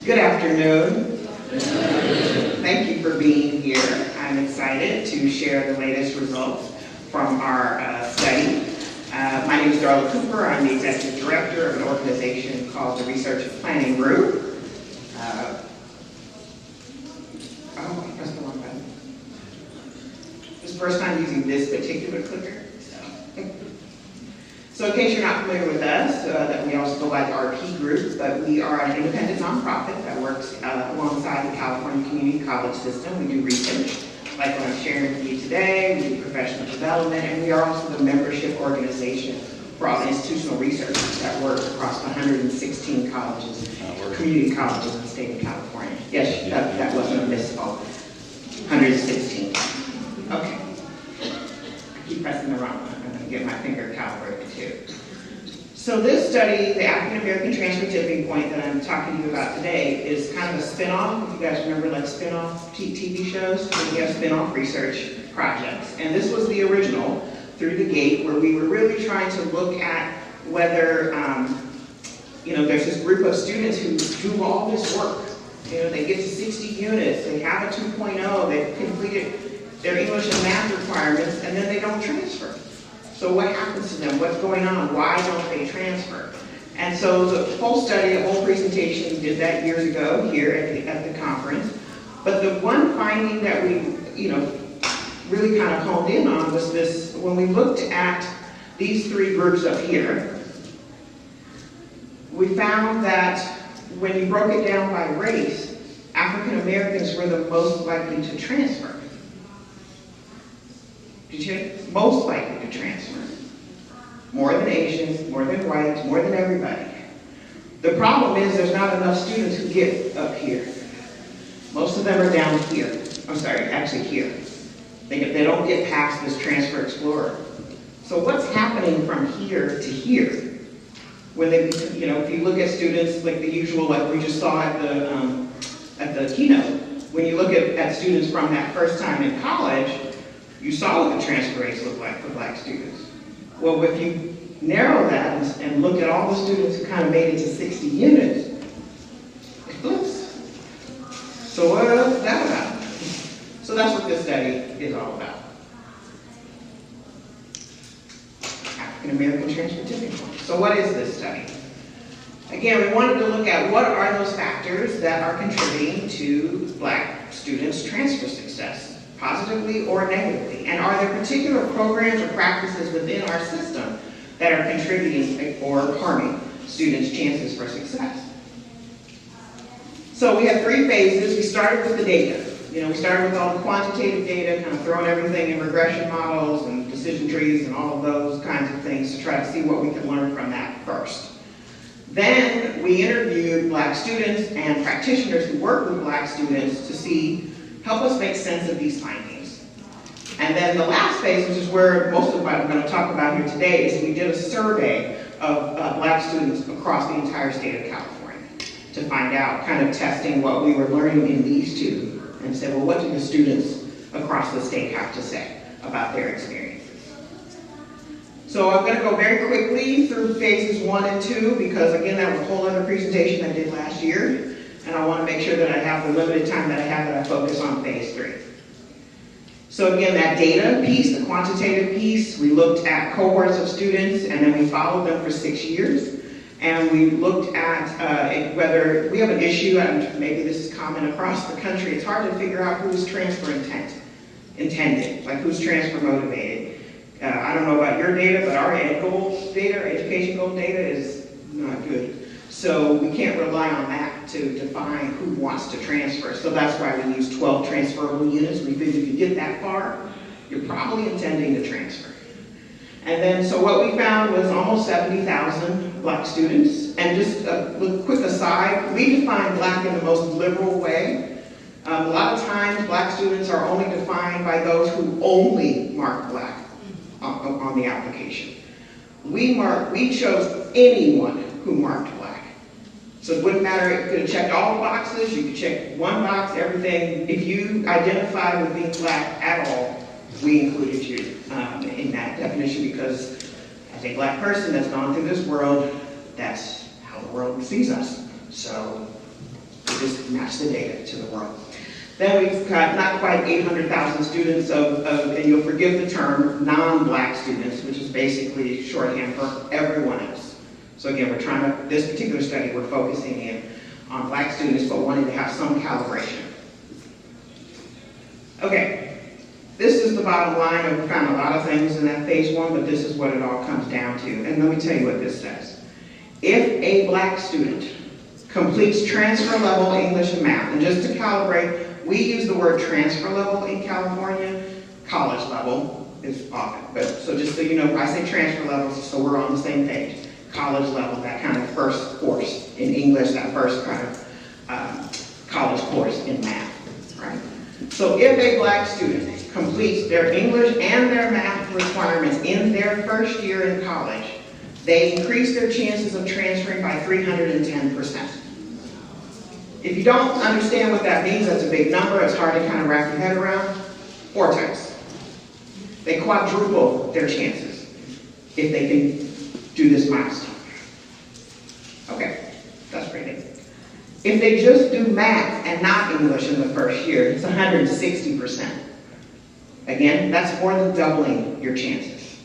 Good afternoon. Thank you for being here. I'm excited to share the latest results from our study. My name is Darla Cooper. I'm the Executive Director of an organization called the Research and Planning Group. I pressed the wrong button. This is the first time using this particular clicker. So in case you're not familiar with us, that we also go by the RP Group, but we are an independent nonprofit that works alongside the California Community College system. We do research, like what I'm sharing with you today. We do professional development, and we are also the membership organization for all the institutional researchers that work across 116 colleges, community colleges in the state of California. Yes, that wasn't a misspoke. 116. Okay. I keep pressing the wrong one. I'm going to get my finger calibrated too. So this study, the African American Transfer Tipping Point that I'm talking to you about today, is kind of a spin-off. If you guys remember like spin-off TV shows, we have spin-off research projects. And this was the original, Through the Gate, where we were really trying to look at whether, there's this group of students who do all this work. They get to 60 units, they have a 2.0, they've completed their English and math requirements, and then they don't transfer. So what happens to them? What's going on? Why don't they transfer? And so the whole study, the whole presentation, we did that years ago here at the conference. But the one finding that we, really kind of honed in on was this: when we looked at these three groups up here, we found that when you broke it down by race, African Americans were the most likely to transfer. Did you? Most likely to transfer. More than Asians, more than whites, more than everybody. The problem is there's not enough students who get up here. Most of them are down here. I'm sorry, actually here. They don't get past this Transfer Explorer. So what's happening from here to here? When they, if you look at students like the usual, like we just saw at the keynote, when you look at students from that first time in college, you saw what the transfer rates look like for Black students. Well, if you narrow that and look at all the students who kind of made it to 60 units, it flips. So what's that about? So that's what this study is all about. African American Transfer Tipping Point. So what is this study? Again, we wanted to look at what are those factors that are contributing to Black students' transfer success, positively or negatively, and are there particular programs or practices within our system that are contributing or harming students' chances for success? So we have three phases. We started with the data. We started with all the quantitative data, kind of throwing everything in regression models and decision trees and all of those kinds of things to try to see what we could learn from that first. Then we interviewed Black students and practitioners who work with Black students to help us make sense of these findings. And then the last phase, which is where most of what I'm going to talk about here today, is we did a survey of Black students across the entire state of California to find out, kind of testing what we were learning in these two, and say, well, what do the students across the state have to say about their experiences? So I'm going to go very quickly through phases 1 and 2, because again, that was a whole other presentation I did last year. And I want to make sure that I have the limited time that I have that I focus on phase 3. So again, that data piece, the quantitative piece, we looked at cohorts of students and then we followed them for 6 years. And we looked at whether we have an issue, and maybe this is common across the country, it's hard to figure out who's transfer intended, like who's transfer motivated. I don't know about your data, but our ed goals data, our education goal data is not good. So we can't rely on that to define who wants to transfer. So that's why we use 12 transferable units. We figured if you get that far, you're probably intending to transfer. And then, so what we found was almost 70,000 Black students. And just a quick aside, we define Black in the most liberal way. A lot of times, Black students are only defined by those who only mark Black on the application. We chose anyone who marked Black. So it wouldn't matter, you could have checked all the boxes, you could check one box, everything. If you identify with being Black at all, we included you in that definition, because as a Black person that's gone through this world, that's how the world sees us. So just match the data to the world. Then we've got not quite 800,000 students and you'll forgive the term, non-black students, which is basically shorthand for everyone else. So again, we're trying to, this particular study, we're focusing in on black students, but wanting to have some calibration. Okay, this is the bottom line, and we found a lot of things in that phase one, but this is what it all comes down to. And let me tell you what this says. If a black student completes transfer level English and math, and just to calibrate, we use the word transfer level in California, college level is often, but so just so you know, I say transfer levels, so we're on the same page. College level, that kind of first course in English, that first kind of college course in math, right? So if a black student completes their English and their math requirements in their first year in college, they increase their chances of transferring by 310%. If you don't understand what that means, that's a big number, it's hard to kind of wrap your head around. 4 times. They quadruple their chances if they can do this milestone. Okay, that's pretty good. If they just do math and not English in the first year, it's 160%. Again, that's more than doubling your chances.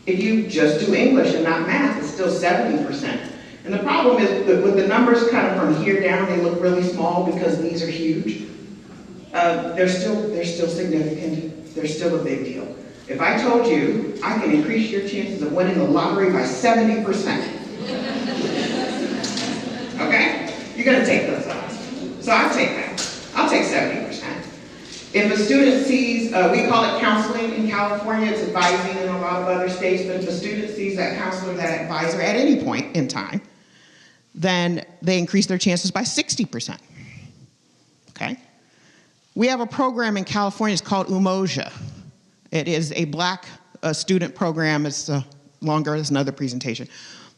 If you just do English and not math, it's still 70%. And the problem is that with the numbers kind of from here down, they look really small because these are huge. They're still significant. They're still a big deal. If I told you I can increase your chances of winning the lottery by 70%, okay? You're going to take those odds. So I'll take that. I'll take 70%. If a student sees, we call it counseling in California, it's advising in a lot of other states, but if a student sees that counselor, that advisor at any point in time, then they increase their chances by 60%, okay? We have a program in California, it's called Umoja. It is a black student program, it's longer, it's another presentation.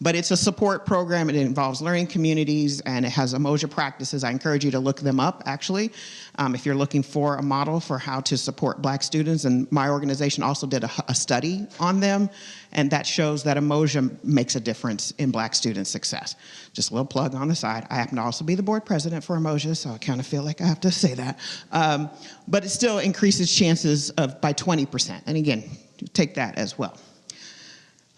But it's a support program, it involves learning communities, and it has Umoja practices. I encourage you to look them up, actually, if you're looking for a model for how to support black students. And my organization also did a study on them, and that shows that Umoja makes a difference in black student success. Just a little plug on the side. I happen to also be the board president for Umoja, so I kind of feel like I have to say that. But it still increases chances by 20%. And again, take that as well.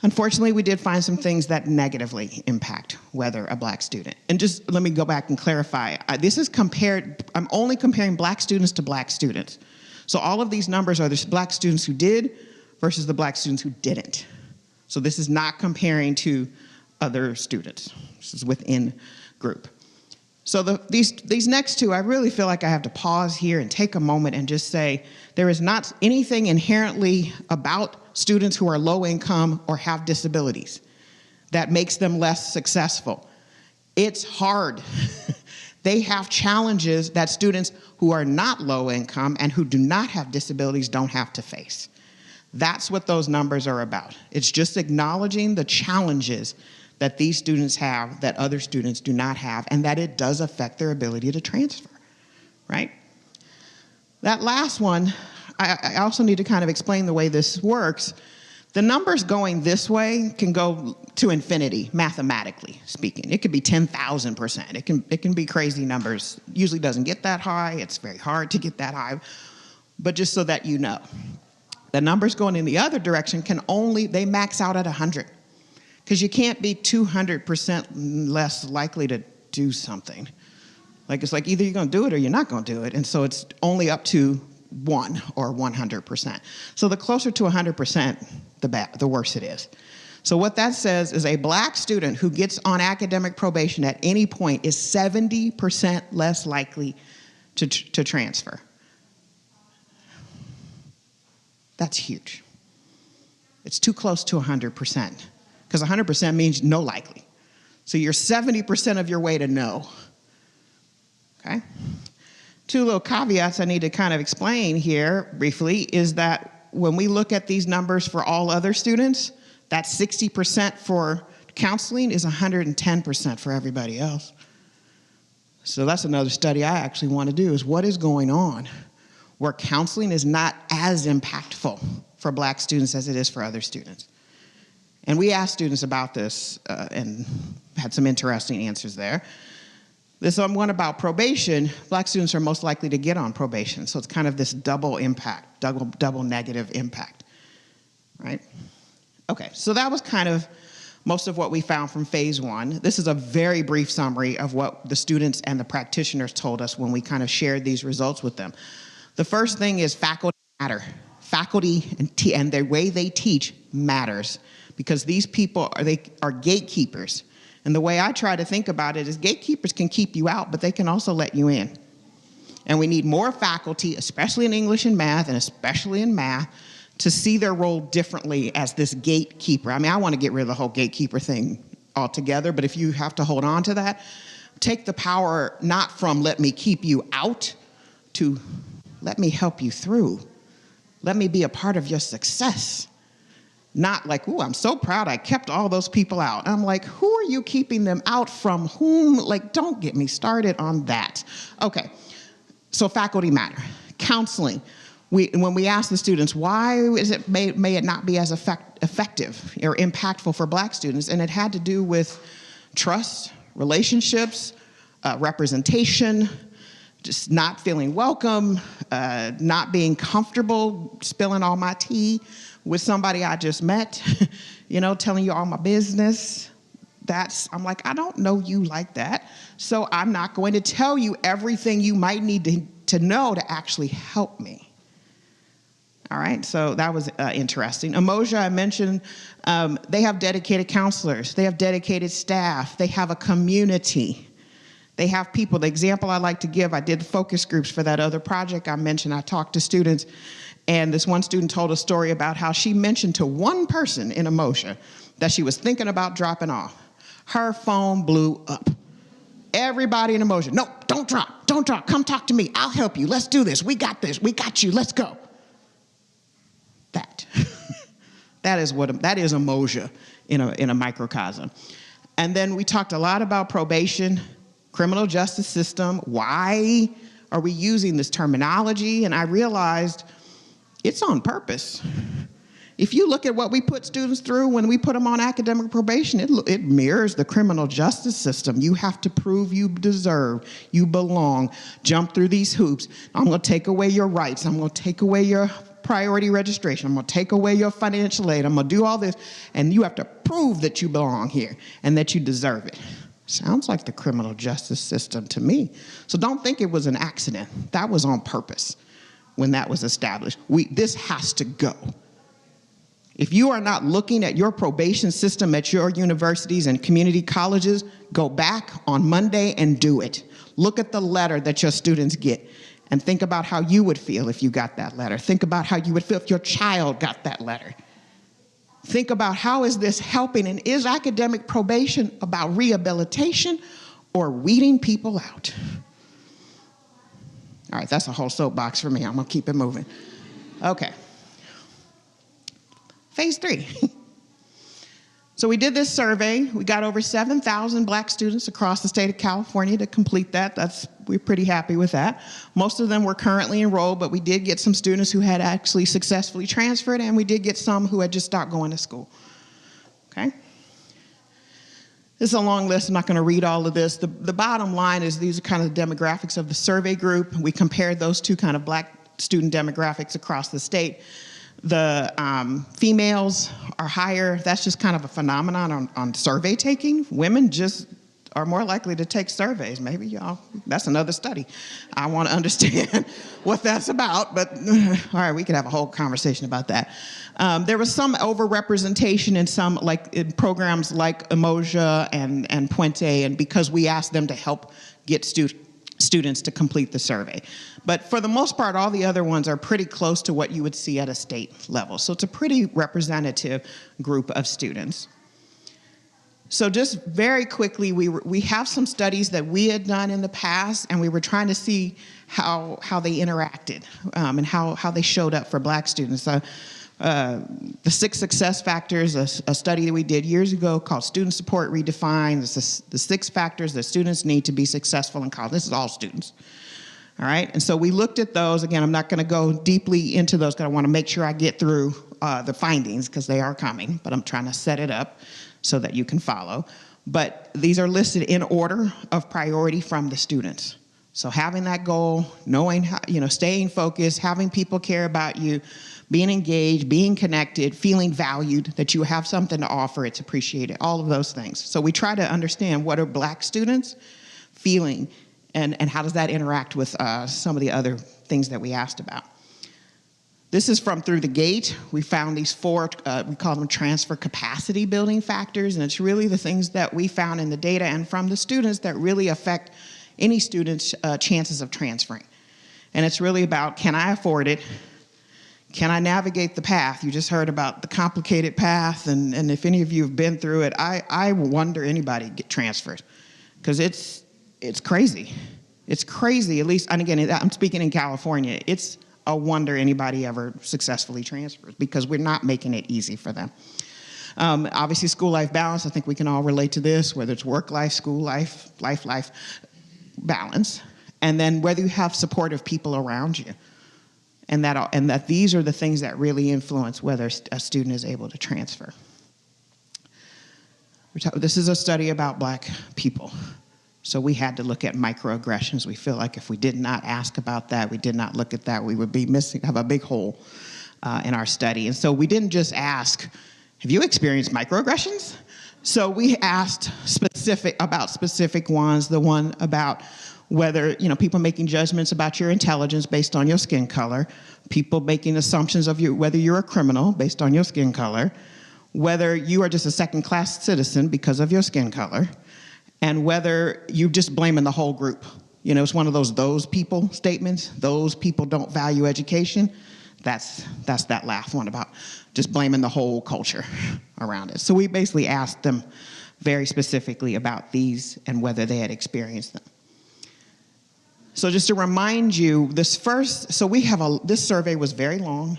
Unfortunately, we did find some things that negatively impact whether a black student. And just let me go back and clarify. This is compared, I'm only comparing black students to black students. So all of these numbers are the black students who did versus the black students who didn't. So this is not comparing to other students. This is within group. So these next two, I really feel like I have to pause here and take a moment and just say, there is not anything inherently about students who are low income or have disabilities that makes them less successful. It's hard. They have challenges that students who are not low income and who do not have disabilities don't have to face. That's what those numbers are about. It's just acknowledging the challenges that these students have that other students do not have, and that it does affect their ability to transfer, right? That last one, I also need to kind of explain the way this works. The numbers going this way can go to infinity, mathematically speaking. It could be 10,000%. It can be crazy numbers. Usually doesn't get that high. It's very hard to get that high. But just so that you know, the numbers going in the other direction they max out at 100. Because you can't be 200% less likely to do something. Like, it's like either you're going to do it or you're not going to do it. And so it's only up to 1 or 100%. So the closer to 100%, the worse it is. So what that says is a black student who gets on academic probation at any point is 70% less likely to transfer. That's huge. It's too close to 100%. Because 100% means no likely. So you're 70% of your way to no. Okay? Two little caveats I need to kind of explain here briefly is that when we look at these numbers for all other students, that 60% for counseling is 110% for everybody else. So that's another study I actually want to do, is what is going on where counseling is not as impactful for black students as it is for other students. And we asked students about this and had some interesting answers there. This one about probation, Black students are most likely to get on probation. So it's kind of this double impact, double negative impact, right? Okay, so that was kind of most of what we found from phase one. This is a very brief summary of what the students and the practitioners told us when we kind of shared these results with them. The first thing is faculty matter. Faculty and the way they teach matters, because these people are gatekeepers. And the way I try to think about it is gatekeepers can keep you out, but they can also let you in. And we need more faculty, especially in English and math, and especially in math, to see their role differently as this gatekeeper. I mean, I want to get rid of the whole gatekeeper thing altogether, but if you have to hold on to that, take the power not from let me keep you out to let me help you through. Let me be a part of your success. Not like, ooh, I'm so proud I kept all those people out. I'm like, who are you keeping them out from? Whom? Like, don't get me started on that. Okay, so faculty matter. Counseling. When we ask the students, why is it may it not be as effective or impactful for Black students? And it had to do with trust, relationships, representation, just not feeling welcome, not being comfortable spilling all my tea with somebody I just met, you know, telling you all my business. I'm like, I don't know you like that, so I'm not going to tell you everything you might need to know to actually help me. All right, so that was interesting. Umoja, I mentioned, they have dedicated counselors, they have dedicated staff, they have a community. They have people. The example I like to give, I did focus groups for that other project I mentioned. I talked to students, and this one student told a story about how she mentioned to one person in Umoja that she was thinking about dropping off. Her phone blew up. Everybody in Umoja, no, don't drop, come talk to me, I'll help you, let's do this, we got you, let's go. That is Umoja in a microcosm. And then we talked a lot about probation, criminal justice system. Why are we using this terminology? And I realized it's on purpose. If you look at what we put students through when we put them on academic probation, it mirrors the criminal justice system. You have to prove you deserve, you belong, jump through these hoops. I'm going to take away your rights. I'm going to take away your priority registration. I'm going to take away your financial aid. I'm going to do all this. And you have to prove that you belong here and that you deserve it. Sounds like the criminal justice system to me. So don't think it was an accident. That was on purpose when that was established. This has to go. If you are not looking at your probation system at your universities and community colleges, go back on Monday and do it. Look at the letter that your students get and think about how you would feel if you got that letter. Think about how you would feel if your child got that letter. Think about how is this helping, and is academic probation about rehabilitation or weeding people out? All right, that's a whole soapbox for me. I'm gonna keep it moving. Okay. Phase 3. So we did this survey. We got over 7,000 Black students across the state of California to complete that. We're pretty happy with that. Most of them were currently enrolled, but we did get some students who had actually successfully transferred, and we did get some who had just stopped going to school. Okay? This is a long list. I'm not going to read all of this. The bottom line is these are kind of the demographics of the survey group. We compared those two kind of Black student demographics across the state. The females are higher. That's just kind of a phenomenon on survey taking. Women just are more likely to take surveys. Maybe y'all, that's another study. I want to understand what that's about, but all right, we could have a whole conversation about that. There was some overrepresentation in some, like in programs like Umoja and Puente, and because we asked them to help get students to complete the survey. But for the most part, all the other ones are pretty close to what you would see at a state level. So it's a pretty representative group of students. So just very quickly, we have some studies that we had done in the past, and we were trying to see how they interacted and how they showed up for Black students. The 6 success factors, a study that we did years ago called Student Support Redefined. It's the 6 factors that students need to be successful in college. This is all students. All right, and so we looked at those. Again, I'm not going to go deeply into those because I want to make sure I get through the findings because they are coming, but I'm trying to set it up so that you can follow. but these are listed in order of priority from the students. So having that goal, knowing how, staying focused, having people care about you, being engaged, being connected, feeling valued, that you have something to offer, it's appreciated, all of those things. So we try to understand what are Black students feeling, and how does that interact with some of the other things that we asked about. This is from Through the Gate. We found these 4, we call them transfer capacity building factors, and it's really the things that we found in the data and from the students that really affect any student's chances of transferring. And it's really about, can I afford it? Can I navigate the path? You just heard about the complicated path, and if any of you have been through it, I wonder anybody get transferred, because it's crazy. It's crazy, at least, and again, I'm speaking in California, it's a wonder anybody ever successfully transfers, because we're not making it easy for them. Obviously, school-life balance, I think we can all relate to this, whether it's work life, school life, life balance, and then whether you have supportive people around you, and that these are the things that really influence whether a student is able to transfer. This is a study about Black people. So we had to look at microaggressions. We feel like if we did not ask about that, we did not look at that, we would be have a big hole in our study. And so we didn't just ask, have you experienced microaggressions? So we asked about specific ones, the one about whether, people making judgments about your intelligence based on your skin color, people making assumptions of whether you're a criminal based on your skin color, whether you are just a second-class citizen because of your skin color, and whether you're just blaming the whole group. It's one of those people statements. Those people don't value education. That's that last one about just blaming the whole culture around it. So we basically asked them very specifically about these and whether they had experienced them. So just to remind you, this survey was very long.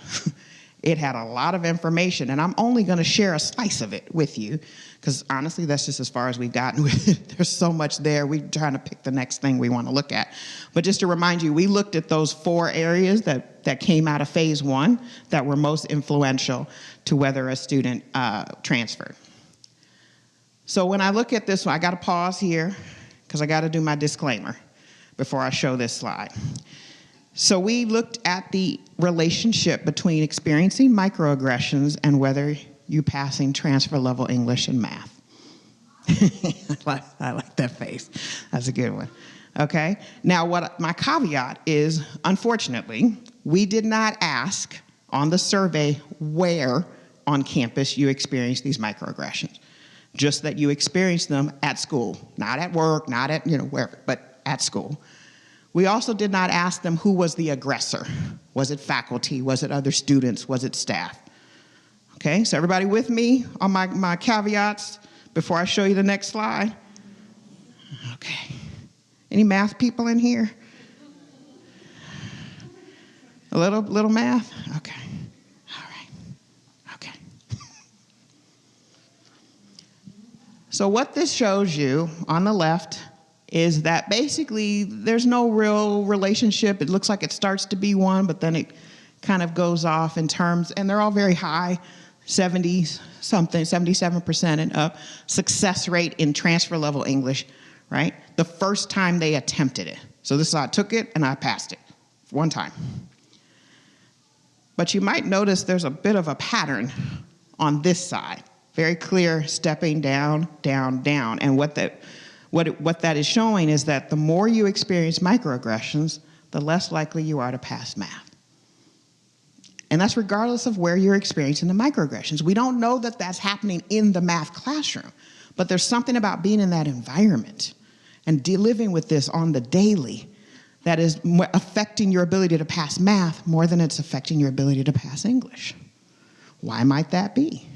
It had a lot of information, and I'm only going to share a slice of it with you, because honestly, that's just as far as we've gotten with it. There's so much there. We're trying to pick the next thing we want to look at. But just to remind you, we looked at those 4 areas that came out of phase 1 that were most influential to whether a student transferred. So when I look at this one, I got to pause here, because I got to do my disclaimer before I show this slide. So we looked at the relationship between experiencing microaggressions and whether you passing transfer level English and math. I like that face. That's a good one. Okay. Now, what my caveat is, unfortunately, we did not ask on the survey where on campus you experienced these microaggressions. Just that you experienced them at school, not at work, not at, wherever, but at school. We also did not ask them who was the aggressor. Was it faculty? Was it other students? Was it staff? Okay, so everybody with me on my caveats before I show you the next slide? Okay. Any math people in here? A little math? Okay. All right. Okay. So what this shows you on the left is that basically there's no real relationship. It looks like it starts to be one, but then it kind of goes off in terms, and they're all very high, 70-something, 77% and up, success rate in transfer level English, right? The first time they attempted it. So this is I took it and I passed it one time. But you might notice there's a bit of a pattern on this side. Very clear stepping down, down, down. And what that is showing is that the more you experience microaggressions, the less likely you are to pass math. And that's regardless of where you're experiencing the microaggressions. We don't know that that's happening in the math classroom, but there's something about being in that environment and living with this on the daily that is affecting your ability to pass math more than it's affecting your ability to pass English. Why might that be?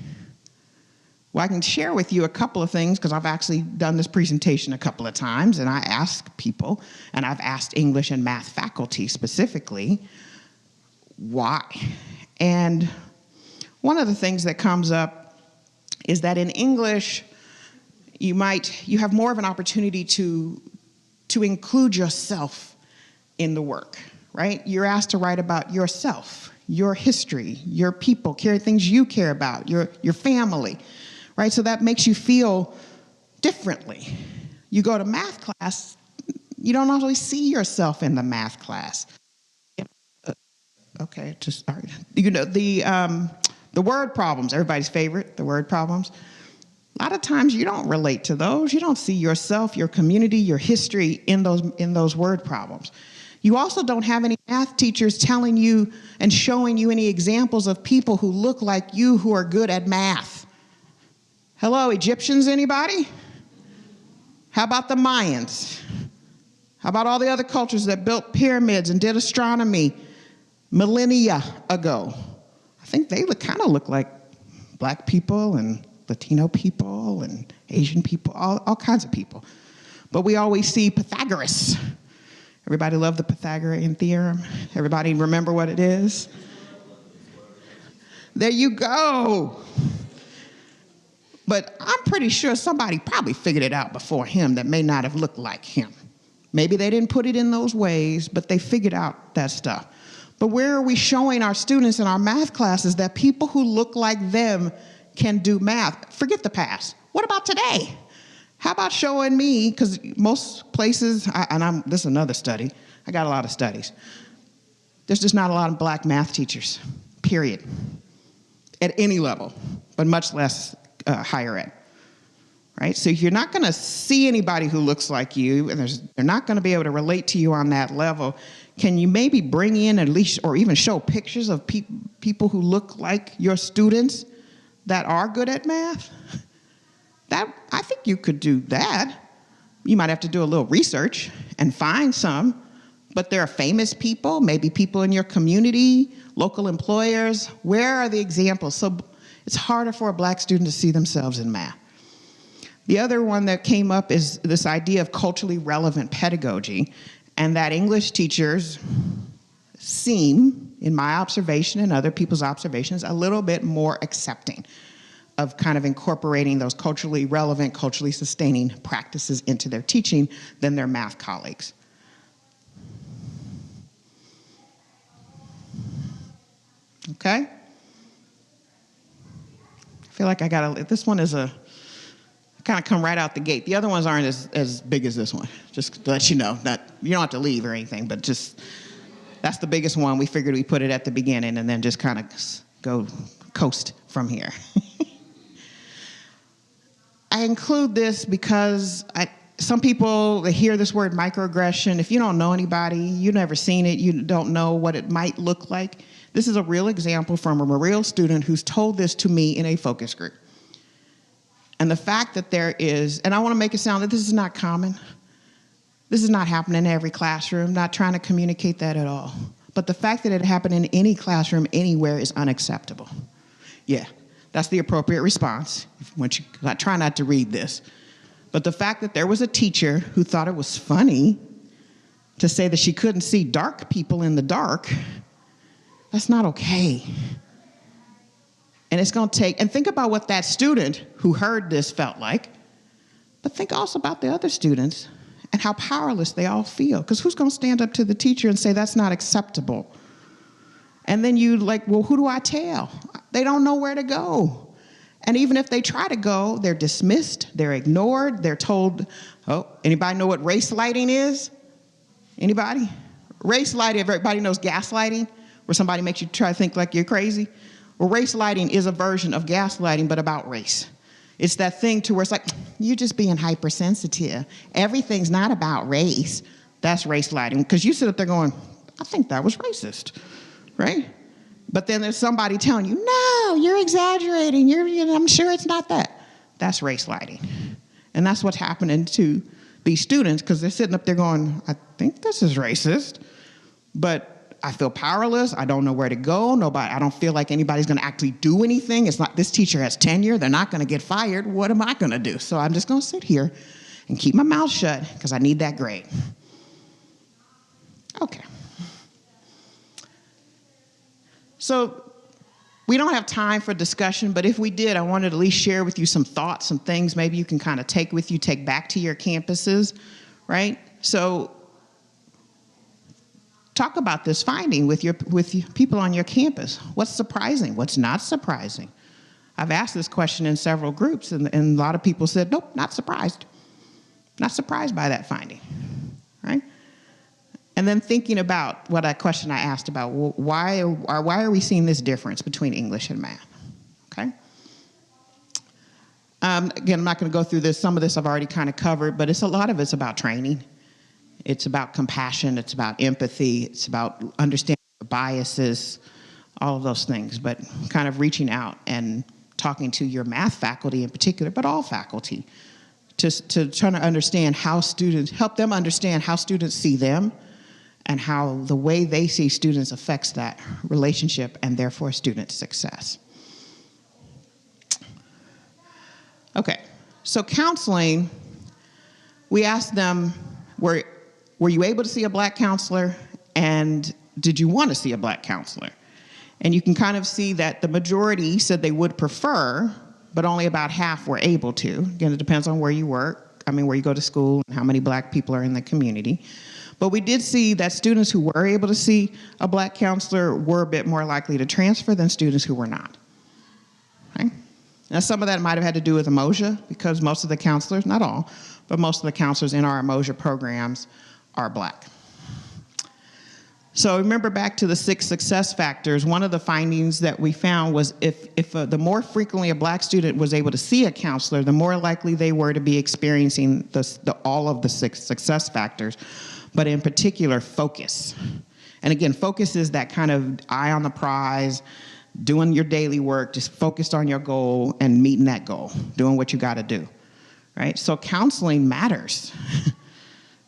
Well, I can share with you a couple of things because I've actually done this presentation a couple of times, and I ask people, and I've asked English and math faculty specifically, why? And one of the things that comes up is that in English, you have more of an opportunity to include yourself in the work, right? You're asked to write about yourself, your history, your people, things you care about, your family, right? So that makes you feel differently. You go to math class, you don't always see yourself in the math class. Okay, just, all right. You know, the word problems, everybody's favorite, the word problems. A lot of times you don't relate to those. You don't see yourself, your community, your history in those word problems. You also don't have any math teachers telling you and showing you any examples of people who look like you who are good at math. Hello, Egyptians, anybody? How about the Mayans? How about all the other cultures that built pyramids and did astronomy millennia ago? I think they kind of look like black people and Latino people and Asian people, all kinds of people. But we always see Pythagoras. Everybody love the Pythagorean theorem? Everybody remember what it is? There you go. But I'm pretty sure somebody probably figured it out before him that may not have looked like him. Maybe they didn't put it in those ways, but they figured out that stuff. But where are we showing our students in our math classes that people who look like them can do math? Forget the past. What about today? How about showing me, because most places, this is another study, I got a lot of studies. There's just not a lot of black math teachers, period, at any level, but much less higher ed, right? So you're not gonna see anybody who looks like you, and they're not gonna be able to relate to you on that level. Can you maybe bring in at least, or even show pictures of people who look like your students that are good at math? I think you could do that. You might have to do a little research and find some, but there are famous people, maybe people in your community, local employers. Where are the examples? So it's harder for a black student to see themselves in math. The other one that came up is this idea of culturally relevant pedagogy, and that English teachers seem, in my observation and other people's observations, a little bit more accepting of kind of incorporating those culturally relevant, culturally sustaining practices into their teaching than their math colleagues. Okay? I feel like this one is kind of come right out the gate. The other ones aren't as big as this one, just to let you know. You don't have to leave or anything, but just, that's the biggest one. We figured we'd put it at the beginning and then just kind of go coast from here. I include this because some people, they hear this word microaggression. If you don't know anybody, you've never seen it, you don't know what it might look like. This is a real example from a real student who's told this to me in a focus group. And the fact that there is, and I want to make it sound that this is not common. This is not happening in every classroom, not trying to communicate that at all. But the fact that it happened in any classroom anywhere is unacceptable. Yeah, that's the appropriate response. I try not to read this. But the fact that there was a teacher who thought it was funny to say that she couldn't see dark people in the dark, that's not okay. And it's going to take, and think about what that student who heard this felt like, but think also about the other students and how powerless they all feel. Because who's going to stand up to the teacher and say that's not acceptable? And then you well, who do I tell? They don't know where to go. And even if they try to go, they're dismissed, they're ignored, they're told, oh, anybody know what race lighting is? Anybody? Race lighting, everybody knows gaslighting, where somebody makes you try to think like you're crazy. Well, race lighting is a version of gaslighting, but about race. It's that thing to where it's like, you're just being hypersensitive. Everything's not about race. That's race lighting. Because you sit up there going, I think that was racist, right? But then there's somebody telling you, no, you're exaggerating. I'm sure it's not that. That's race lighting. And that's what's happening to these students, because they're sitting up there going, I think this is racist, but I feel powerless. I don't know where to go. I don't feel like anybody's going to actually do anything. It's not, this teacher has tenure. They're not going to get fired. What am I going to do? So I'm just going to sit here and keep my mouth shut because I need that grade. Okay. So we don't have time for discussion, but if we did, I wanted to at least share with you some thoughts, some things maybe you can kind of take with you, take back to your campuses, right? So talk about this finding with people on your campus. What's surprising? What's not surprising? I've asked this question in several groups, and a lot of people said, nope, not surprised. Not surprised by that finding, right? And then thinking about what that question I asked about, well, why are we seeing this difference between English and math, okay? Again, I'm not going to go through this. Some of this I've already kind of covered, but a lot of it's about training. It's about compassion. It's about empathy. It's about understanding biases, all of those things, but kind of reaching out and talking to your math faculty in particular, but all faculty, to try to understand how students, help them understand how students see them and how the way they see students affects that relationship and therefore student success. Okay, so counseling, we asked them, were you able to see a black counselor, and did you want to see a black counselor? And you can kind of see that the majority said they would prefer, but only about half were able to. Again, it depends on where you work, where you go to school and how many black people are in the community. But we did see that students who were able to see a black counselor were a bit more likely to transfer than students who were not. Okay? Now, some of that might have had to do with Emoja, because most of the counselors, not all, but most of the counselors in our Emoja programs are black. So remember back to the 6 success factors, one of the findings that we found was if the more frequently a black student was able to see a counselor, the more likely they were to be experiencing all of the 6 success factors, but in particular, focus. And again, focus is that kind of eye on the prize, doing your daily work, just focused on your goal and meeting that goal, doing what you got to do, right? So counseling matters,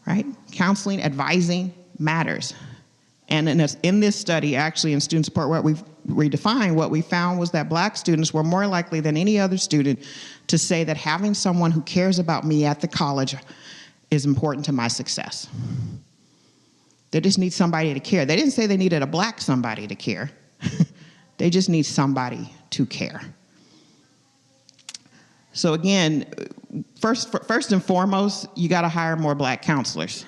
right? Counseling, advising matters. And in this study, actually in student support, what we've redefined, what we found was that black students were more likely than any other student to say that having someone who cares about me at the college is important to my success. They just need somebody to care. They didn't say they needed a black somebody to care. They just need somebody to care. So again, first and foremost, you got to hire more black counselors.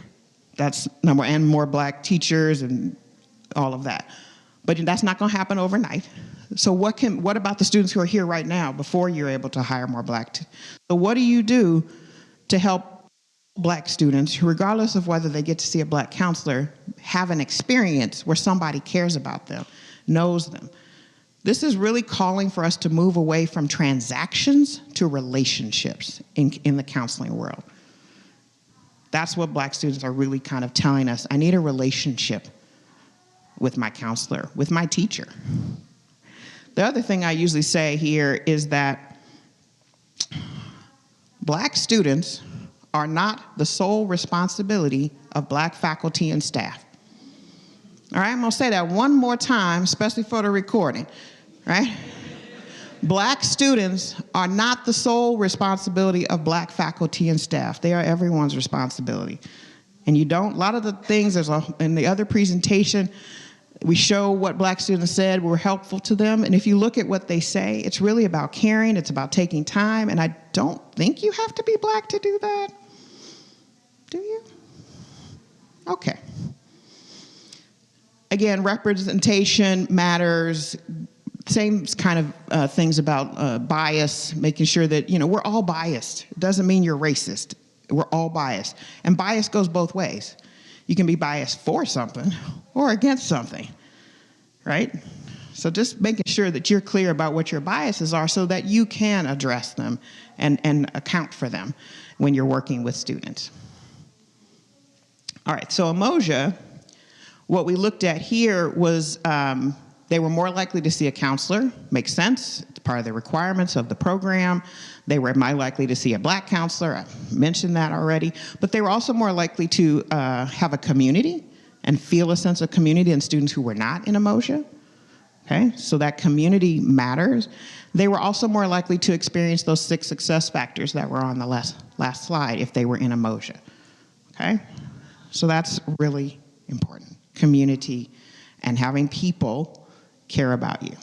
That's number, and more black teachers and all of that. But that's not going to happen overnight. So what about the students who are here right now before you're able to hire more black? So what do you do to help black students, regardless of whether they get to see a black counselor, have an experience where somebody cares about them, knows them? This is really calling for us to move away from transactions to relationships in the counseling world. That's what black students are really kind of telling us. I need a relationship with my counselor, with my teacher. The other thing I usually say here is that black students are not the sole responsibility of black faculty and staff. All right, I'm going to say that one more time, especially for the recording, right? Black students are not the sole responsibility of black faculty and staff. They are everyone's responsibility. And you don't, a lot of the things, in the other presentation, we show what black students said were helpful to them. And if you look at what they say, it's really about caring, it's about taking time, and I don't think you have to be black to do that. Do you? Okay. Again, representation matters. Same kind of things about bias, making sure that, we're all biased. It doesn't mean you're racist. We're all biased. And bias goes both ways. You can be biased for something or against something, right? So just making sure that you're clear about what your biases are so that you can address them and account for them when you're working with students. All right, so Emoja, what we looked at here was they were more likely to see a counselor. Makes sense. It's part of the requirements of the program. They were more likely to see a black counselor. I mentioned that already. But they were also more likely to have a community and feel a sense of community than students who were not in Emoja. Okay, so that community matters. They were also more likely to experience those 6 success factors that were on the last slide if they were in Emoja. Okay, so that's really important. Community and having people care about you.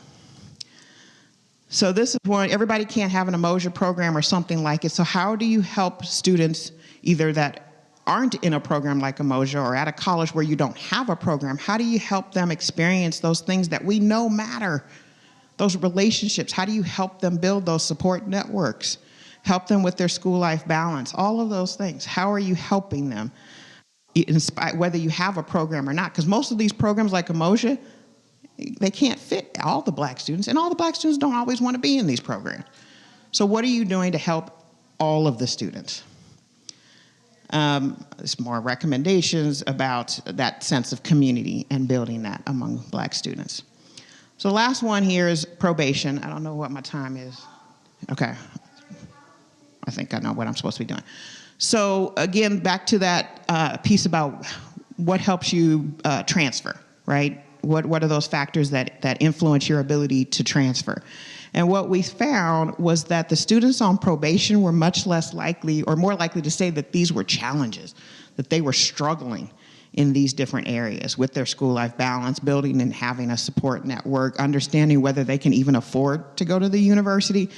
So this is one, everybody can't have an Emoja program or something like it. So how do you help students either that aren't in a program like Emoja or at a college where you don't have a program? How do you help them experience those things that we know matter? Those relationships, how do you help them build those support networks? Help them with their school life balance, all of those things. How are you helping them? Whether you have a program or not, because most of these programs like Emoja, they can't fit all the black students, and all the black students don't always want to be in these programs. So what are you doing to help all of the students? There's more recommendations about that sense of community and building that among black students. So the last one here is probation. I don't know what my time is. Okay. I think I know what I'm supposed to be doing. So again, back to that piece about what helps you transfer, right? What are those factors that influence your ability to transfer? And what we found was that the students on probation were much less likely, or more likely to say that these were challenges, that they were struggling in these different areas with their school life balance, building and having a support network, understanding whether they can even afford to go to the university.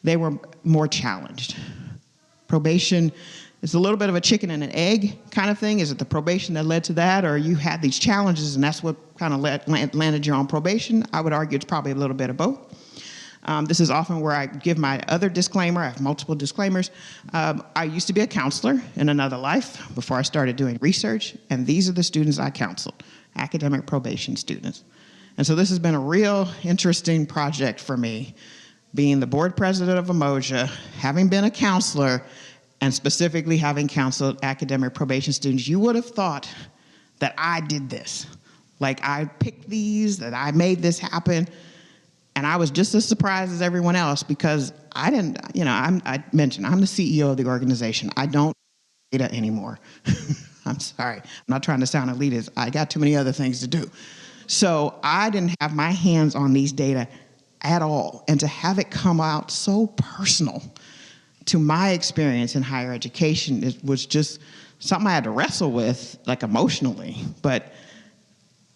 They were more challenged. Probation is a little bit of a chicken and an egg kind of thing. Is it the probation that led to that, or you had these challenges and that's what kind of landed you on probation? I would argue it's probably a little bit of both. This is often where I give my other disclaimer. I have multiple disclaimers. I used to be a counselor in another life before I started doing research, and these are the students I counseled, academic probation students. And so this has been a real interesting project for me, being the board president of Emoja, having been a counselor, and specifically having counseled academic probation students. You would have thought that I did this. Like I picked these, that I made this happen. And I was just as surprised as everyone else because I didn't, I mentioned I'm the CEO of the organization. I don't data anymore. I'm sorry. I'm not trying to sound elitist. I got too many other things to do. So I didn't have my hands on these data at all. And to have it come out so personal to my experience in higher education, it was just something I had to wrestle with, like emotionally. But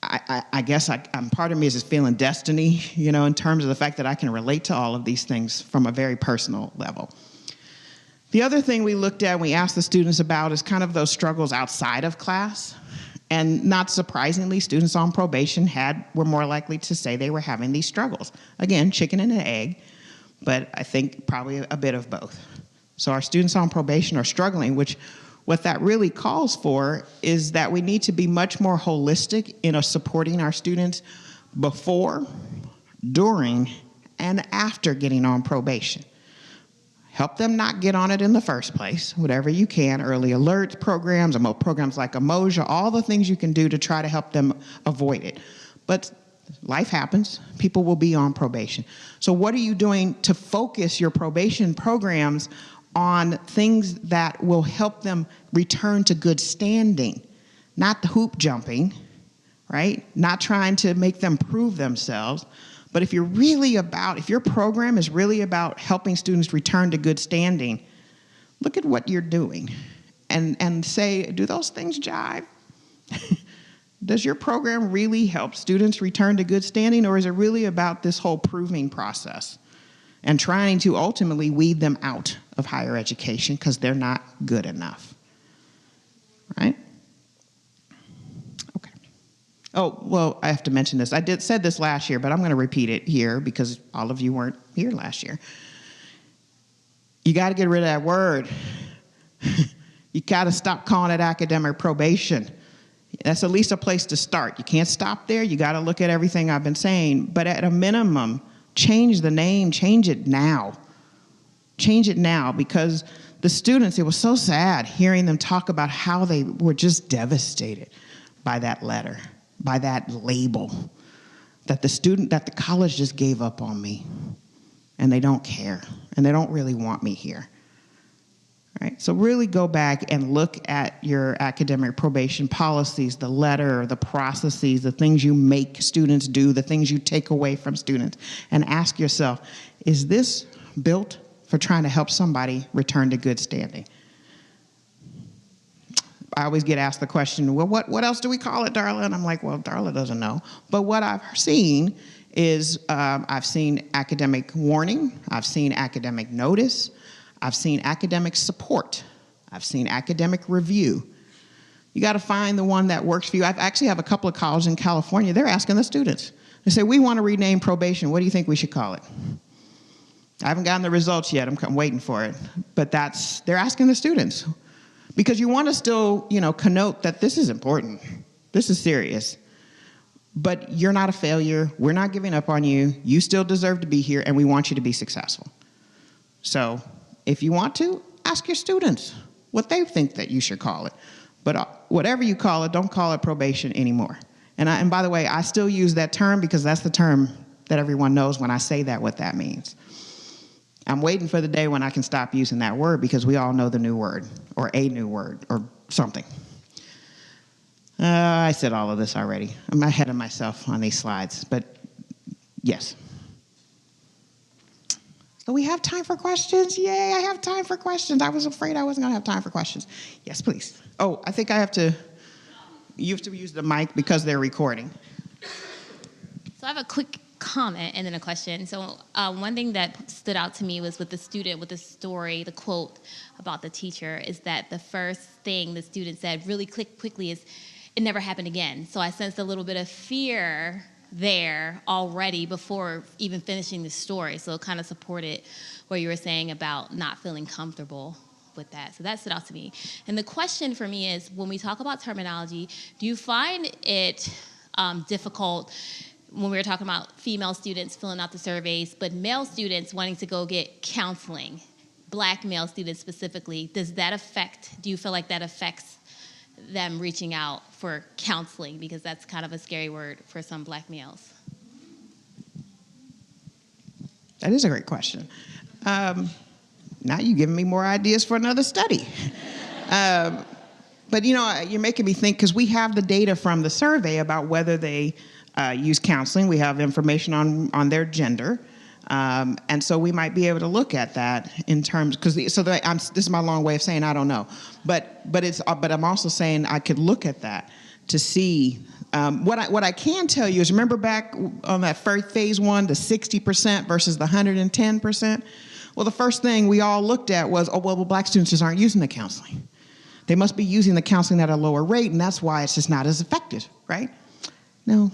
I guess I'm part of me is just feeling destiny, in terms of the fact that I can relate to all of these things from a very personal level. The other thing we looked at and we asked the students about is kind of those struggles outside of class. And not surprisingly, students on probation were more likely to say they were having these struggles. Again, chicken and an egg, but I think probably a bit of both. So our students on probation are struggling, what that really calls for is that we need to be much more holistic in supporting our students before, during, and after getting on probation. Help them not get on it in the first place, whatever you can, early alert programs, programs like Emoja, all the things you can do to try to help them avoid it. But life happens, people will be on probation. So what are you doing to focus your probation programs on things that will help them return to good standing, not the hoop jumping, right? Not trying to make them prove themselves. But if your program is really about helping students return to good standing, look at what you're doing and say, do those things jive? Does your program really help students return to good standing, or is it really about this whole proving process and trying to ultimately weed them out of higher education because they're not good enough, right? Okay. Oh, well, I have to mention this. I said this last year, but I'm going to repeat it here because all of you weren't here last year. You got to get rid of that word. You got to stop calling it academic probation. That's at least a place to start. You can't stop there. You got to look at everything I've been saying, but at a minimum, change the name, change it now. Change it now, because the students, it was so sad hearing them talk about how they were just devastated by that letter, by that label, that the college just gave up on me and they don't care and they don't really want me here. Right? So really go back and look at your academic probation policies, the letter, the processes, the things you make students do, the things you take away from students, and ask yourself, is this built for trying to help somebody return to good standing? I always get asked the question, well, what else do we call it, Darla? And I'm like, well, Darla doesn't know. But what I've seen is I've seen academic warning, I've seen academic notice, I've seen academic support. I've seen academic review. You got to find the one that works for you. I actually have a couple of colleges in California. They're asking the students. They say, we want to rename probation. What do you think we should call it? I haven't gotten the results yet. I'm waiting for it. But they're asking the students. Because you want to still, connote that this is important. This is serious. But you're not a failure. We're not giving up on you. You still deserve to be here, and we want you to be successful. So if you want to, ask your students what they think that you should call it. But whatever you call it, don't call it probation anymore. And by the way, I still use that term because that's the term that everyone knows when I say that, what that means. I'm waiting for the day when I can stop using that word because we all know the new word or a new word or something. I said all of this already. I'm ahead of myself on these slides, but yes. So we have time for questions. Yay, I have time for questions. I was afraid I wasn't going to have time for questions. Yes, please. Oh, I think you have to use the mic because they're recording. So I have a quick comment and then a question. So one thing that stood out to me was with the student, with the story, the quote about the teacher, is that the first thing the student said really quickly is, it never happened again. So I sensed a little bit of fear there already before even finishing the story. So it kind of supported what you were saying about not feeling comfortable with that. So that stood out to me. And the question for me is, when we talk about terminology, do you find it difficult when we were talking about female students filling out the surveys, but male students wanting to go get counseling, Black male students specifically, do you feel like that affects them reaching out for counseling? Because that's kind of a scary word for some Black males. That is a great question. Now you're giving me more ideas for another study. But you're making me think, because we have the data from the survey about whether they use counseling. We have information on their gender. And so we might be able to look at that in terms, this is my long way of saying I don't know, but I'm also saying I could look at that to see what I can tell you is, remember back on that first phase one, the 60% versus the 110%. Well, the first thing we all looked at was, Black students just aren't using the counseling. They must be using the counseling at a lower rate, and that's why it's just not as effective, right? No,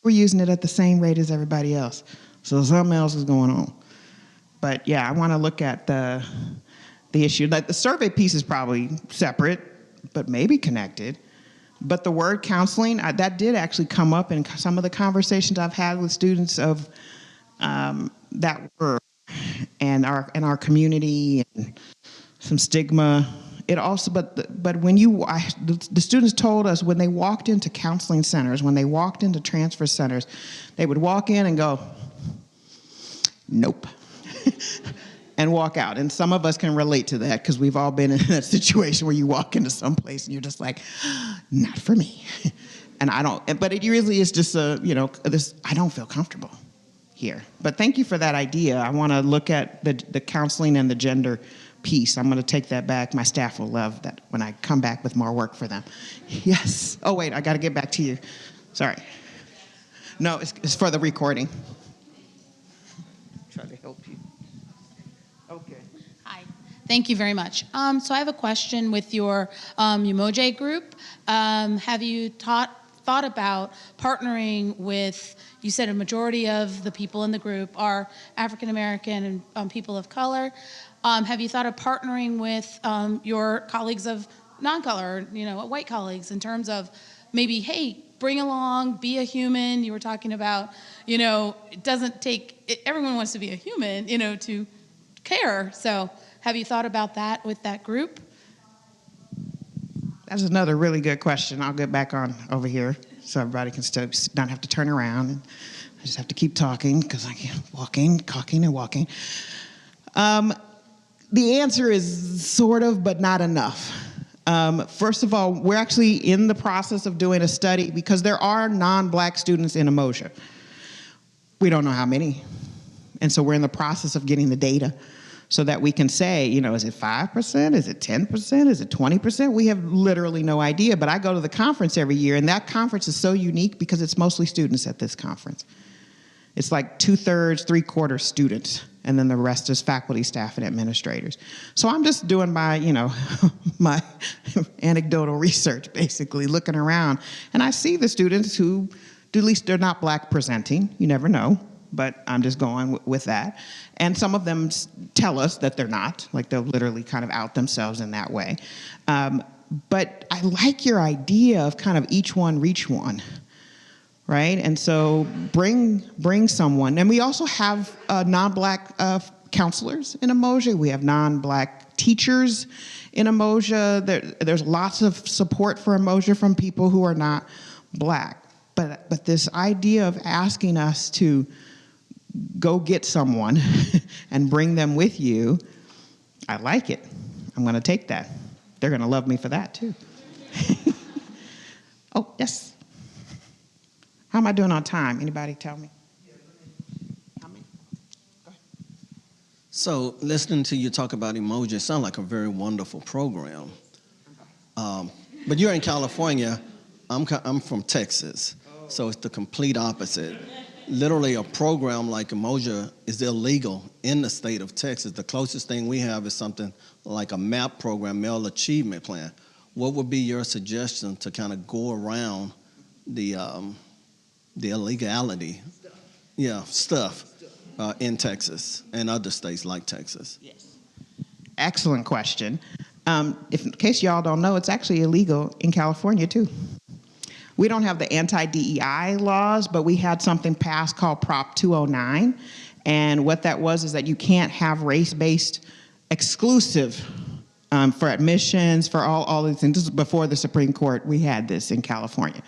we're using it at the same rate as everybody else. So something else is going on. But yeah, I want to look at the issue. Like the survey piece is probably separate, but maybe connected. But the word counseling, that did actually come up in some of the conversations I've had with students of that word and our community and some stigma. It also, but when the students told us when they walked into counseling centers, when they walked into transfer centers, they would walk in and go, nope, and walk out. And some of us can relate to that because we've all been in that situation where you walk into some place and you're just like, not for me. And but it usually is just I don't feel comfortable here. But thank you for that idea. I want to look at the counseling and the gender piece. I'm going to take that back. My staff will love that when I come back with more work for them. Yes. Oh, wait, I got to get back to you. Sorry. No, it's for the recording. Try to help you. Okay. Hi. Thank you very much. So I have a question with your Umoja group. Have you thought about partnering with, you said a majority of the people in the group are African American and people of color. Have you thought of partnering with your colleagues of non-color, white colleagues, in terms of maybe, hey, bring along, be a human? You were talking about, it doesn't take, everyone wants to be a human, to care. So have you thought about that with that group? That's another really good question. I'll get back on over here so everybody can still not have to turn around. And I just have to keep talking because I can't talking and walking. The answer is sort of, but not enough. First of all, we're actually in the process of doing a study because there are non-Black students in Umoja. We don't know how many. And so we're in the process of getting the data so that we can say, is it 5%? Is it 10%? Is it 20%? We have literally no idea. But I go to the conference every year, and that conference is so unique because it's mostly students at this conference. It's like 2/3, 3/4 students, and then the rest is faculty, staff, and administrators. So I'm just doing my, my anecdotal research, basically, looking around. And I see the students who, At least they're not black presenting. You never know, but I'm just going with that. And some of them tell us that they're not, like they'll literally kind of out themselves in that way. But I like your idea of kind of each one reach one, right? And so bring someone. And we also have non-black counselors in Umoja. We have non-black teachers in Umoja. There's lots of support for Umoja from people who are not black. But this idea of asking us to go get someone and bring them with you, I like it. I'm going to take that. They're going to love me for that, too. Oh, yes. How am I doing on time? Anybody tell me? How many? Go ahead. So, listening to you talk about Umoja, it sounds like a very wonderful program. But you're in California. I'm from Texas, so it's the complete opposite. Literally, a program like Umoja is illegal in the state of Texas. The closest thing we have is something like a MAP program, Male Achievement Plan. What would be your suggestion to kind of go around the illegality, stuff in Texas and other states like Texas? Yes. Excellent question. In case y'all don't know, it's actually illegal in California, too. We don't have the anti-DEI laws, but we had something passed called Prop 209. And what that was is that you can't have race-based exclusive for admissions, for all these things. This is before the Supreme Court. We had this in California.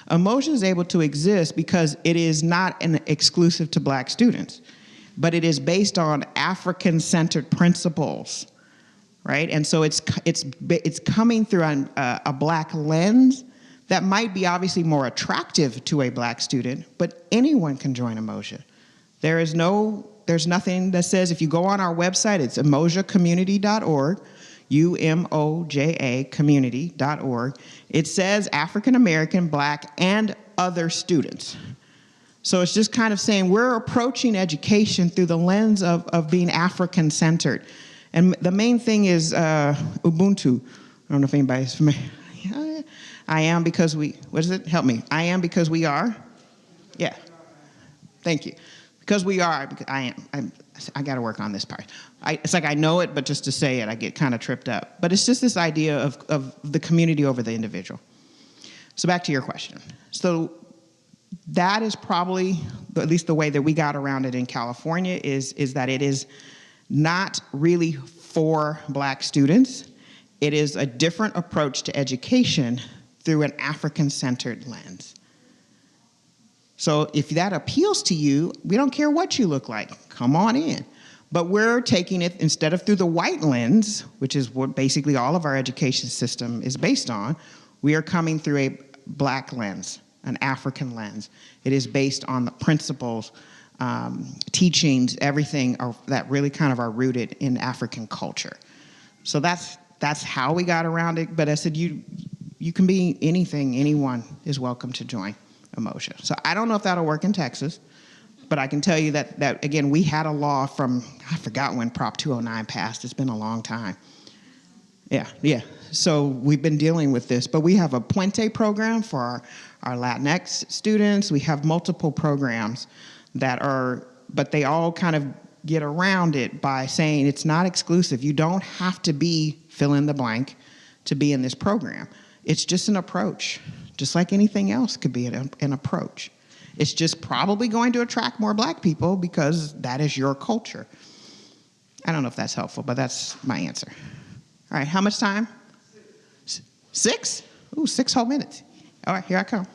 Umoja is able to exist because it is not an exclusive to black students, but it is based on African-centered principles, right? And so it's coming through a black lens that might be obviously more attractive to a black student, but anyone can join Umoja. There's nothing that says, if you go on our website, it's umojacommunity.org, UMOJA community.org. It says African American, black, and other students. So it's just kind of saying we're approaching education through the lens of being African-centered. And the main thing is Ubuntu. I don't know if anybody's familiar. I am because we, what is it? Help me. I am because we are? Yeah. Thank you. Because we are, because I got to work on this part. It's like I know it, but just to say it, I get kind of tripped up. But it's just this idea of the community over the individual. So back to your question. So that is probably, at least the way that we got around it in California, is that it is not really for black students. It is a different approach to education through an African-centered lens. So if that appeals to you, we don't care what you look like. Come on in. But we're taking it, instead of through the white lens, which is what basically all of our education system is based on, we are coming through a black lens, an African lens. It is based on the principles, teachings, everything that really kind of are rooted in African culture. So that's how we got around it. But I said, you can be anything, anyone is welcome to join Umoja. So I don't know if that'll work in Texas, but I can tell you that again, we had a law from, I forgot when Prop 209 passed. It's been a long time. Yeah. So we've been dealing with this, but we have a Puente program for our Latinx students. We have multiple programs but they all kind of get around it by saying it's not exclusive. You don't have to be fill in the blank to be in this program. It's just an approach, just like anything else could be an approach. It's just probably going to attract more black people because that is your culture. I don't know if that's helpful, but that's my answer. All right, how much time? 6? Ooh, 6 whole minutes. All right, here I come.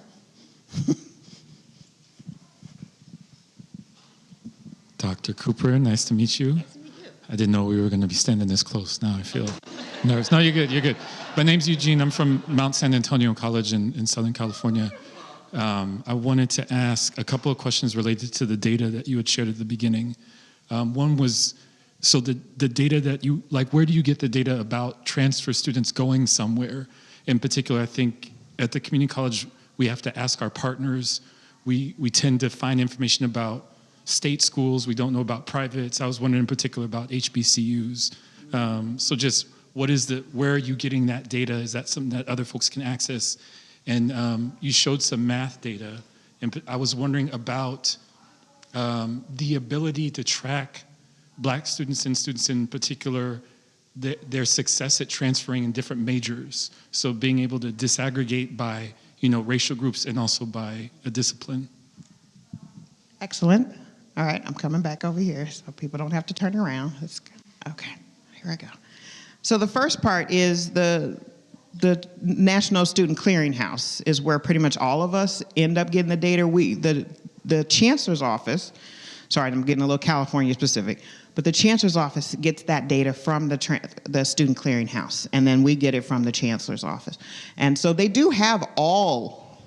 Dr. Cooper, nice to meet you. Nice to meet you. I didn't know we were going to be standing this close. Now I feel nervous. No, you're good. My name's Eugene. I'm from Mount San Antonio College in Southern California. I wanted to ask a couple of questions related to the data that you had shared at the beginning. One was, so the data that you, like, where do you get the data about transfer students going somewhere? In particular, I think at the community college, we have to ask our partners. We tend to find information about state schools. We don't know about privates. I was wondering in particular about HBCUs. So just where are you getting that data? Is that something that other folks can access? And you showed some math data, And I was wondering about the ability to track Black students and students in particular, their success at transferring in different majors. So being able to disaggregate by, racial groups and also by a discipline. Excellent. All right, I'm coming back over here so people don't have to turn around. Okay, here I go. So the first part is the National Student Clearinghouse is where pretty much all of us end up getting the data. The Chancellor's Office, sorry, I'm getting a little California specific, but the Chancellor's Office gets that data from the Student Clearinghouse, and then we get it from the Chancellor's Office. And so they do have all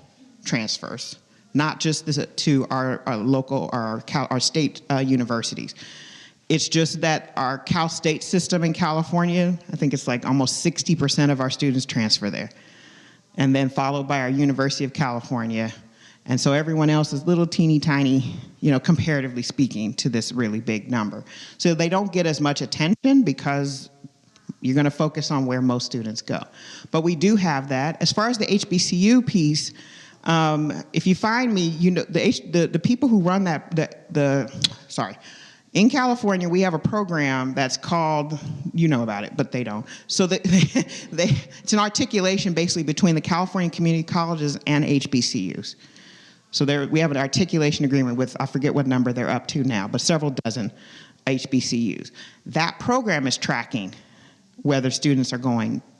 transfers, not just to our local, our state universities. It's just that our Cal State system in California, I think it's like almost 60% of our students transfer there. And then followed by our University of California. And so everyone else is little teeny tiny, comparatively speaking, to this really big number. So they don't get as much attention because you're going to focus on where most students go. But we do have that. As far as the HBCU piece, if you find me, the people who run in California, we have a program that's called, you know about it, but they don't. So it's an articulation basically between the California community colleges and HBCUs. So we have an articulation agreement with, I forget what number they're up to now, but several dozen HBCUs. That program is tracking whether students are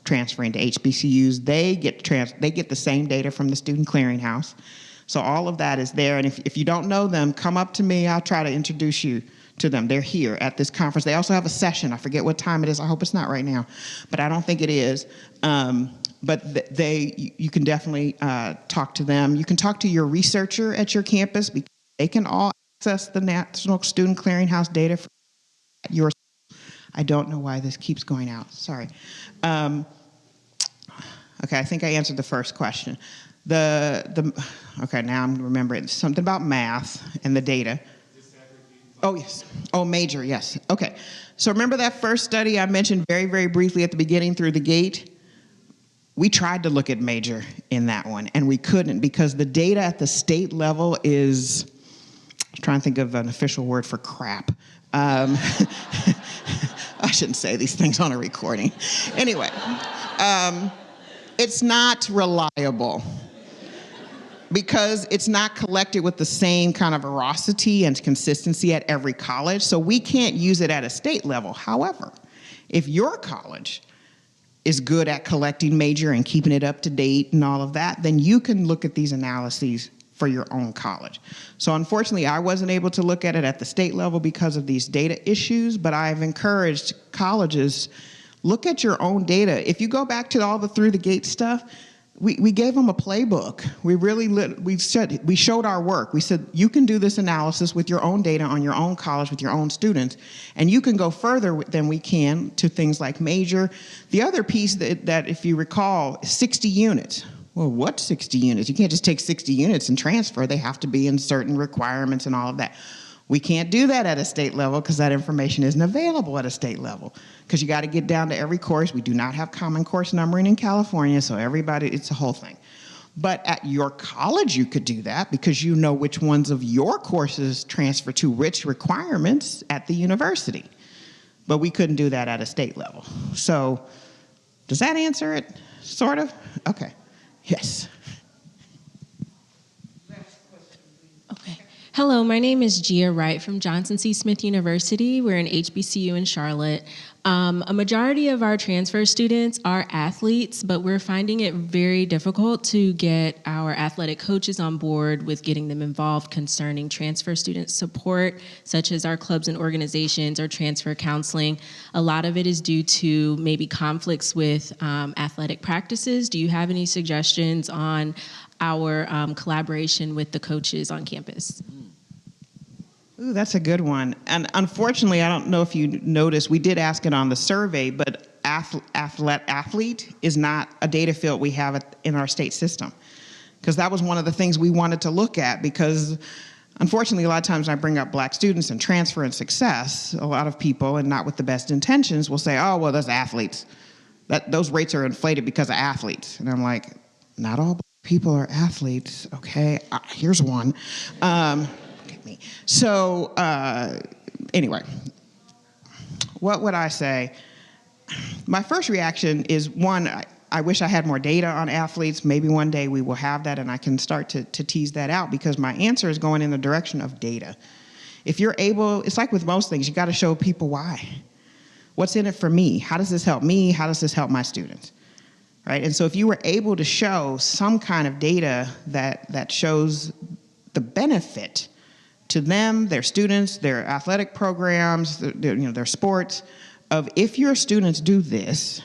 transferring to HBCUs. They get the same data from the Student Clearinghouse. So all of that is there. And if you don't know them, come up to me. I'll try to introduce you to them. They're here at this conference. They also have a session. I forget what time it is. I hope it's not right now, but I don't think it is. But you can definitely talk to them. You can talk to your researcher at your campus because they can all access the National Student Clearinghouse data for your. I don't know why this keeps going out. Sorry. Okay, I think I answered the first question. Okay, now I'm remembering something about math and the data. Oh, yes. Oh, major, yes. Okay. So remember that first study I mentioned very, very briefly at the beginning through the gate? We tried to look at major in that one, and we couldn't because the data at the state level is, I'm trying to think of an official word for crap. I shouldn't say these things on a recording. Anyway, it's not reliable because it's not collected with the same kind of veracity and consistency at every college, so we can't use it at a state level. However, if your college is good at collecting major and keeping it up to date and all of that, then you can look at these analyses for your own college. So unfortunately, I wasn't able to look at it at the state level because of these data issues, but I've encouraged colleges, look at your own data. If you go back to all the through the gate stuff, we gave them a playbook. We showed our work. We said, you can do this analysis with your own data on your own college with your own students, and you can go further than we can to things like major. The other piece that if you recall, 60 units. Well, what 60 units? You can't just take 60 units and transfer. They have to be in certain requirements and all of that. We can't do that at a state level because that information isn't available at a state level because you got to get down to every course. We do not have common course numbering in California, so everybody, it's a whole thing. But at your college, you could do that because you know which ones of your courses transfer to which requirements at the university. But we couldn't do that at a state level. So does that answer it? Sort of? Okay. Yes. Okay. Hello, my name is Gia Wright from Johnson C. Smith University. We're an HBCU in Charlotte. A majority of our transfer students are athletes, but we're finding it very difficult to get our athletic coaches on board with getting them involved concerning transfer student support, such as our clubs and organizations or transfer counseling. A lot of it is due to maybe conflicts with athletic practices. Do you have any suggestions on our collaboration with the coaches on campus? Ooh, that's a good one. And unfortunately, I don't know if you noticed, we did ask it on the survey, but athlete is not a data field we have in our state system. Because that was one of the things we wanted to look at because unfortunately, a lot of times when I bring up Black students and transfer and success, a lot of people, and not with the best intentions, will say, oh, well, those athletes. Those rates are inflated because of athletes. And I'm like, not all Black people are athletes, okay? Here's one. Look at me. So, anyway, what would I say? My first reaction is, one, I wish I had more data on athletes. Maybe one day we will have that and I can start to tease that out, because my answer is going in the direction of data. If you're able, it's like with most things, you got to show people why. What's in it for me? How does this help me? How does this help my students? Right? And so if you were able to show some kind of data that shows the benefit to them, their students, their athletic programs, their sports, of if your students do this,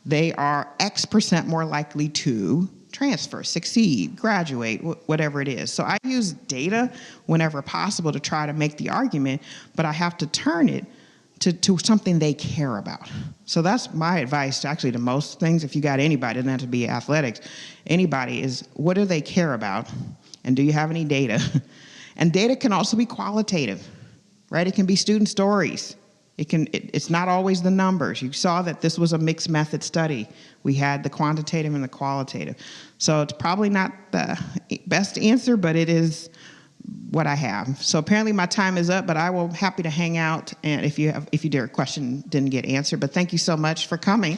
they are X% more likely to transfer, succeed, graduate, whatever it is. So I use data whenever possible to try to make the argument, but I have to turn it to something they care about. So that's my advice to most things. If you got anybody, it doesn't have to be athletics, anybody, is what do they care about? And do you have any data? And data can also be qualitative, right? It can be student stories. It's not always the numbers. You saw that this was a mixed method study. We had the quantitative and the qualitative. So it's probably not the best answer, but it is what I have. So apparently my time is up, but I will happy to hang out, and if your question didn't get answered. But thank you so much for coming.